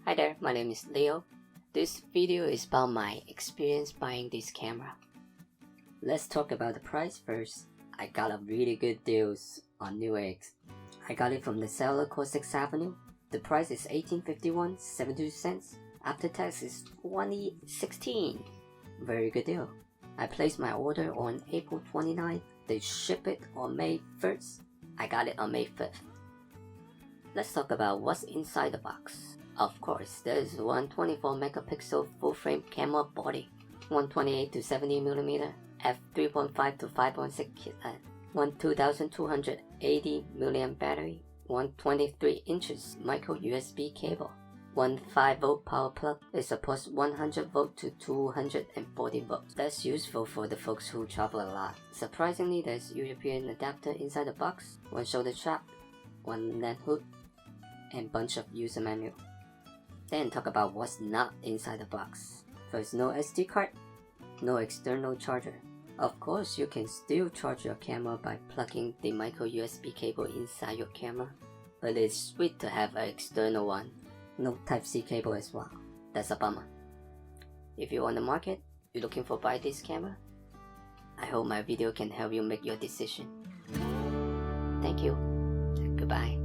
Hi there, my name is Leo. This video is about my experience buying this camera. Let's talk about the price first. I got a really good deals on Newegg. I got it from the seller called 6th The price is $18.51, 72 cents. After tax is $20.16. Very good deal. I placed my order on April 29th. They ship it on May 1st. I got it on May 5th. Let's talk about what's inside the box. Of course, there is one 24 megapixel full frame camera body, 128 to 70mm f3.5 to 5.6 kHz, one 2280 mAh battery, one 23 inches micro USB cable, one 5V power plug. It supports 100V to 240V. That's useful for the folks who travel a lot. Surprisingly, there's European adapter inside the box, one shoulder strap, one LAN hood, and bunch of user manual. Then talk about what's not inside the box. First, no SD card, no external charger. Of course, you can still charge your camera by plugging the micro USB cable inside your camera, but it's sweet to have an external one. No Type-C cable as well. That's a bummer. If you're on the market, you're looking for buy this camera, I hope my video can help you make your decision. Thank you. Goodbye.